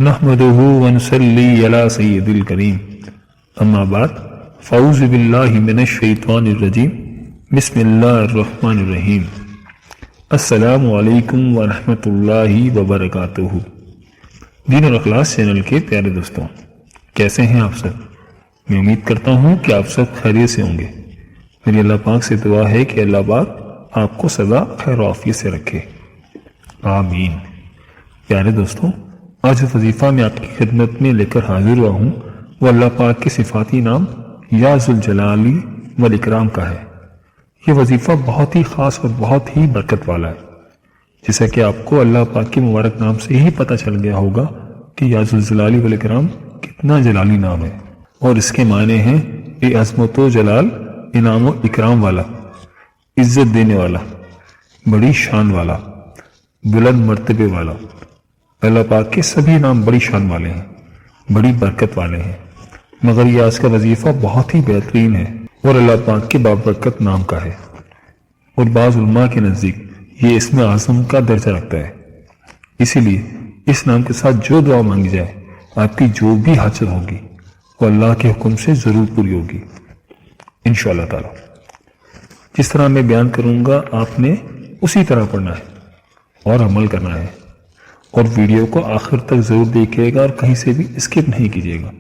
نحمده ونصلي على سيد الكريم اما بعد فاعوذ باللہ من الشیطان الرجیم بسم اللہ الرحمن الرحیم السلام علیکم ورحمۃ اللہ وبرکاتہ۔ دین اور اخلاص چینل کے پیارے دوستوں، کیسے ہیں آپ سب؟ میں امید کرتا ہوں کہ آپ سب خیریت سے ہوں گے۔ میری اللہ پاک سے دعا ہے کہ اللہ پاک آپ کو سدا خیر و عافیت سے رکھے، آمین۔ پیارے دوستوں، آج جو وظیفہ میں آپ کی خدمت میں لے کر حاضر ہوا ہوں وہ اللہ پاک کے صفاتی نام یا ذوالجلال والاکرام کا ہے۔ یہ وظیفہ بہت ہی خاص اور بہت ہی برکت والا ہے، جیسا کہ آپ کو اللہ پاک کے مبارک نام سے ہی پتہ چل گیا ہوگا کہ یا ذوالجلال والاکرام کتنا جلالی نام ہے، اور اس کے معنی ہیں اے عظمت و جلال، انعام و اکرام والا، عزت دینے والا، بڑی شان والا، بلند مرتبے والا۔ اللہ پاک کے سبھی نام بڑی شان والے ہیں، بڑی برکت والے ہیں، مگر یہ آج کا وظیفہ بہت ہی بہترین ہے اور اللہ پاک کے بابرکت نام کا ہے، اور بعض علماء کے نزدیک یہ اسم اعظم کا درجہ رکھتا ہے۔ اسی لیے اس نام کے ساتھ جو دعا مانگی جائے، آپ کی جو بھی حاجت ہوگی وہ اللہ کے حکم سے ضرور پوری ہوگی انشاءاللہ تعالی۔ جس طرح میں بیان کروں گا آپ نے اسی طرح پڑھنا ہے اور عمل کرنا ہے، اور ویڈیو کو آخر تک ضرور دیکھیے گا اور کہیں سے بھی اسکپ نہیں کیجیے گا،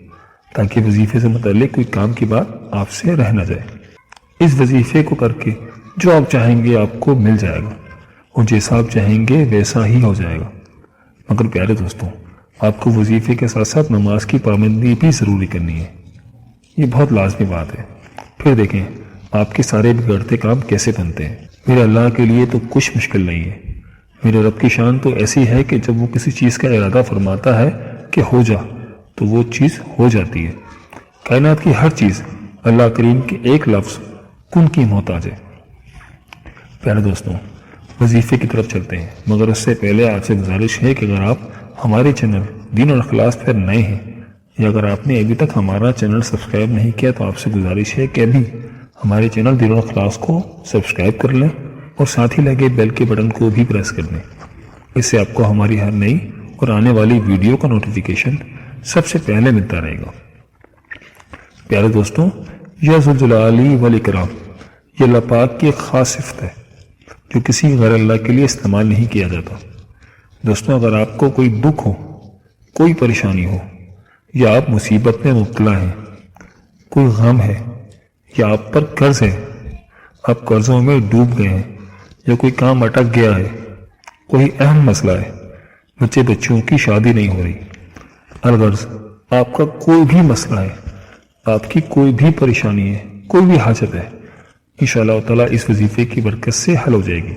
تاکہ وظیفے سے متعلق کوئی کام کی بات آپ سے رہ نہ جائے۔ اس وظیفے کو کر کے جو آپ چاہیں گے آپ کو مل جائے گا، اور جیسا آپ چاہیں گے ویسا ہی ہو جائے گا۔ مگر پیارے دوستوں، آپ کو وظیفے کے ساتھ ساتھ نماز کی پابندی بھی ضروری کرنی ہے، یہ بہت لازمی بات ہے۔ پھر دیکھیں آپ کے سارے بگڑتے کام کیسے بنتے ہیں۔ میرے اللہ کے لیے تو کچھ مشکل نہیں ہے۔ میرے رب کی شان تو ایسی ہے کہ جب وہ کسی چیز کا ارادہ فرماتا ہے کہ ہو جا تو وہ چیز ہو جاتی ہے۔ کائنات کی ہر چیز اللہ کریم کے ایک لفظ کن کی محتاج ہے۔ پیارے دوستوں، وظیفے کی طرف چلتے ہیں، مگر اس سے پہلے آپ سے گزارش ہے کہ اگر آپ ہمارے چینل دین اور اخلاص پر نئے ہیں، یا اگر آپ نے ابھی تک ہمارا چینل سبسکرائب نہیں کیا تو آپ سے گزارش ہے کہ ابھی ہمارے چینل دین اور اخلاص کو سبسکرائب کر لیں اور ساتھ ہی لگے بیل کے بٹن کو بھی پریس کر دیں۔ اس سے آپ کو ہماری ہر نئی اور آنے والی ویڈیو کا نوٹیفیکیشن سب سے پہلے ملتا رہے گا۔ پیارے دوستوں، یا ذوالجلال والاکرام یہ اللہ پاک کی ایک خاص صفت ہے جو کسی غیر اللہ کے لیے استعمال نہیں کیا جاتا۔ دوستوں، اگر آپ کو کوئی دکھ ہو، کوئی پریشانی ہو، یا آپ مصیبت میں مبتلا ہیں، کوئی غم ہے، یا آپ پر قرض ہے، آپ قرضوں میں ڈوب گئے ہیں، یا کوئی کام اٹک گیا ہے، کوئی اہم مسئلہ ہے، بچوں کی شادی نہیں ہو رہی، الغرض آپ کا کوئی بھی مسئلہ ہے، آپ کی کوئی بھی پریشانی ہے، کوئی بھی حاجت ہے، انشاءاللہ تعالیٰ اس وظیفے کی برکت سے حل ہو جائے گی۔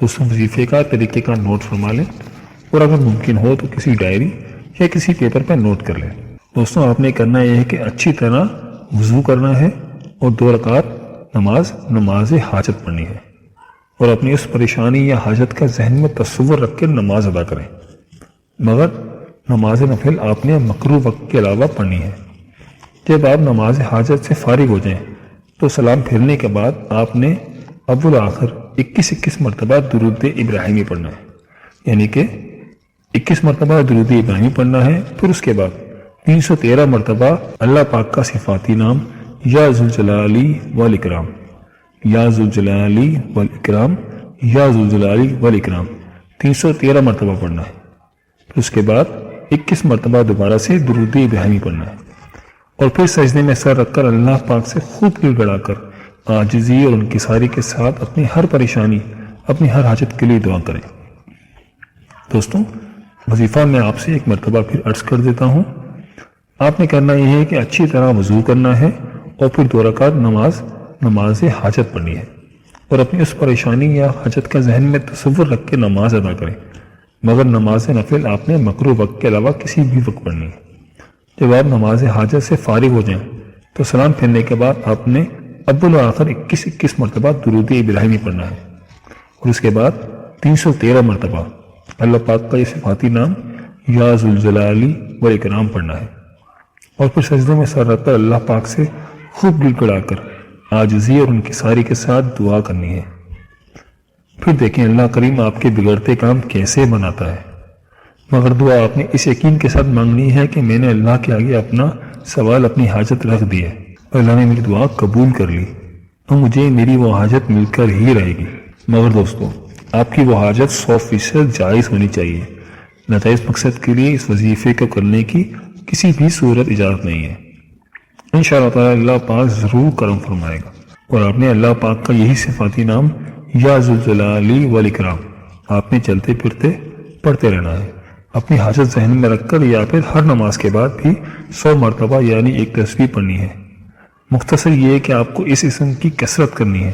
دوستوں، وظیفے کا طریقے کا نوٹ فرما لیں، اور اگر ممکن ہو تو کسی ڈائری یا کسی پیپر پر نوٹ کر لیں۔ دوستوں، آپ نے کرنا یہ ہے کہ اچھی طرح وضو کرنا ہے اور 2 رکعت نماز حاجت پڑھنی ہے، اور اپنی اس پریشانی یا حاجت کا ذہن میں تصور رکھ کے نماز ادا کریں، مگر نماز نفل آپ نے مکروہ وقت کے علاوہ پڑھنی ہے۔ جب آپ نماز حاجت سے فارغ ہو جائیں تو سلام پھیرنے کے بعد آپ نے اول آخر 21 مرتبہ درود ابراہیمی پڑھنا ہے، یعنی کہ 21 مرتبہ درود ابراہیمی پڑھنا ہے۔ پھر اس کے بعد 313 مرتبہ اللہ پاک کا صفاتی نام یا ذوالجلال والاکرام، یا ذوالجلال والاکرام، یا ذوالجلال والاکرام 313 مرتبہ پڑھنا ہے۔ پھر اس کے بعد 21 مرتبہ دوبارہ سے درود ابراہیمی پڑھنا ہے، اور پھر سجدے میں سر رکھ کر اللہ پاک سے خوب گڑ گڑا کر عاجزی اور انکساری کے ساتھ اپنی ہر پریشانی، اپنی ہر حاجت کے لیے دعا کریں۔ دوستوں، وظیفہ میں آپ سے ایک مرتبہ پھر عرض کر دیتا ہوں۔ آپ نے کرنا یہ ہے کہ اچھی طرح وضو کرنا ہے، اور پھر 2 رکعت نماز حاجت پڑھنی ہے، اور اپنی اس پریشانی یا حاجت کا ذہن میں تصور رکھ کے نماز ادا کریں، مگر نماز نفل آپ نے مکروہ وقت کے علاوہ کسی بھی وقت پڑھنی ہے۔ جب آپ نماز حاجت سے فارغ ہو جائیں تو سلام پھیرنے کے بعد آپ نے اول و آخر 21 مرتبہ درود ابراہیمی پڑھنا ہے، اور اس کے بعد 313 مرتبہ اللہ پاک کا یہ صفاتی نام یا ذوالجلال والاکرام پڑھنا ہے، اور پھر سجدے میں سر رکھ کر اللہ پاک سے خوب گڑ گڑا کر عاجزی اور انکساری کے ساتھ دعا کرنی ہے۔ پھر دیکھیں اللہ کریم آپ کے بگڑتے کام کیسے بناتا ہے۔ مگر دعا آپ نے اس یقین کے ساتھ مانگنی ہے کہ میں نے اللہ کے آگے اپنا سوال، اپنی حاجت رکھ دی ہے اور اللہ نے میری دعا قبول کر لی، تو مجھے میری وہ حاجت مل کر ہی رہے گی۔ مگر دوستو، آپ کی وہ حاجت 100% جائز ہونی چاہیے۔ ناجائز مقصد کے لیے اس وظیفے کو کرنے کی کسی بھی صورت اجازت نہیں ہے۔ انشاءاللہ تعالی اللہ پاک ضرور کرم فرمائے گا۔ اور آپ نے اللہ پاک کا یہی صفاتی نام یا ذوالجلال والاکرام آپ نے چلتے پھرتے پڑھتے رہنا ہے۔ اپنی حاجت ذہن میں رکھ کر یا پھر ہر نماز کے بعد بھی 100 مرتبہ یعنی ایک تسبیح پڑھنی ہے۔ مختصر یہ ہے کہ آپ کو اس اسم کی کثرت کرنی ہے،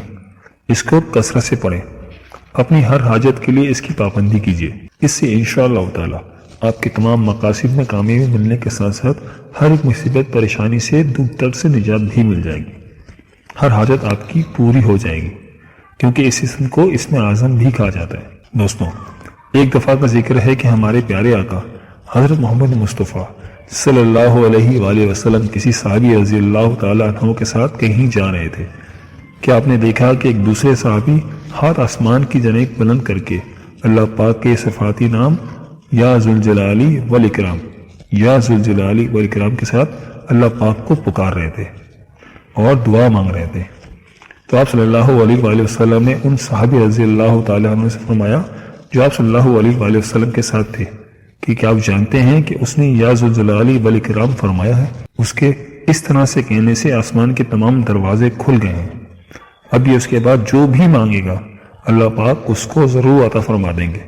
اس کو کثرت سے پڑھیں۔ اپنی ہر حاجت کے لیے اس کی پابندی کیجیے۔ اس سے انشاءاللہ تعالی آپ کے تمام مقاصد میں کامیابی ملنے کے ساتھ ساتھ ہر ایک مصیبت پریشانی سے دکھ درد سے نجات بھی مل جائے گی۔ ہر حاجت آپ کی پوری ہو جائے گی، کیونکہ اس اسم کو اسم اعظم بھی کہا جاتا ہے۔ دوستوں، ایک دفعہ کا ذکر ہے کہ ہمارے پیارے آقا حضرت محمد مصطفیٰ صلی اللہ علیہ وآلہ وسلم کسی صحابی رضی اللہ تعالیٰ عنہ کے ساتھ کہیں جا رہے تھے کہ آپ نے دیکھا کہ ایک دوسرے صحابی ہاتھ آسمان کی جانب بلند کر کے اللہ پاک کے صفاتی نام یا ذوالجلال والاکرام یا ذوالجلال والاکرام کے ساتھ اللہ پاک کو پکار رہے تھے اور دعا مانگ رہے تھے۔ تو آپ صلی اللہ علیہ وآلہ وسلم نے ان صحابی رضی اللہ تعالیٰ عنہ سے فرمایا جو آپ صلی اللہ علیہ وآلہ وسلم کے ساتھ تھے کہ کیا آپ جانتے ہیں کہ اس نے یا ذوالجلال والاکرام فرمایا ہے؟ اس کے اس طرح سے کہنے سے آسمان کے تمام دروازے کھل گئے ہیں۔ اب یہ اس کے بعد جو بھی مانگے گا اللہ پاک اس کو ضرور عطا فرما دیں گے،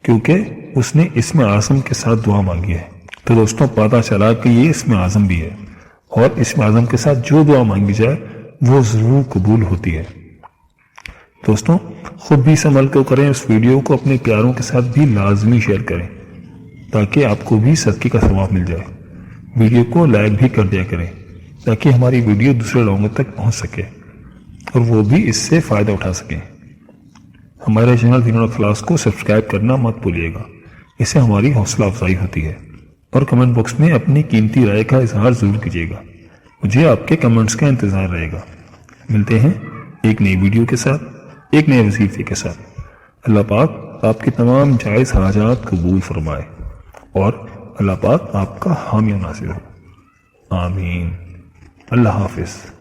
کیونکہ اس نے اسم اعظم کے ساتھ دعا مانگی ہے۔ تو دوستوں، پتہ چلا کہ یہ اسم اعظم بھی ہے اور اسم اعظم کے ساتھ جو دعا مانگی جائے وہ ضرور قبول ہوتی ہے۔ دوستوں، خود بھی اس عمل کو کریں، اس ویڈیو کو اپنے پیاروں کے ساتھ بھی لازمی شیئر کریں تاکہ آپ کو بھی صدقے کا ثواب مل جائے۔ ویڈیو کو لائک بھی کر دیا کریں تاکہ ہماری ویڈیو دوسرے لوگوں تک پہنچ سکے اور وہ بھی اس سے فائدہ اٹھا سکیں۔ ہمارے چینل دین اور اخلاص کو سبسکرائب کرنا مت بھولیے گا، اس سے ہماری حوصلہ افزائی ہوتی ہے۔ اور کمنٹ باکس میں اپنی قیمتی رائے کا اظہار ضرور کیجیے گا، مجھے آپ کے کمنٹس کا انتظار رہے گا۔ ملتے ہیں ایک نئی ویڈیو کے ساتھ، ایک نئے وظیفے کے ساتھ۔ اللہ پاک آپ کی تمام جائز حاجات قبول فرمائے اور اللہ پاک آپ کا حامی و ناصر ہو۔ آمین۔ اللہ حافظ۔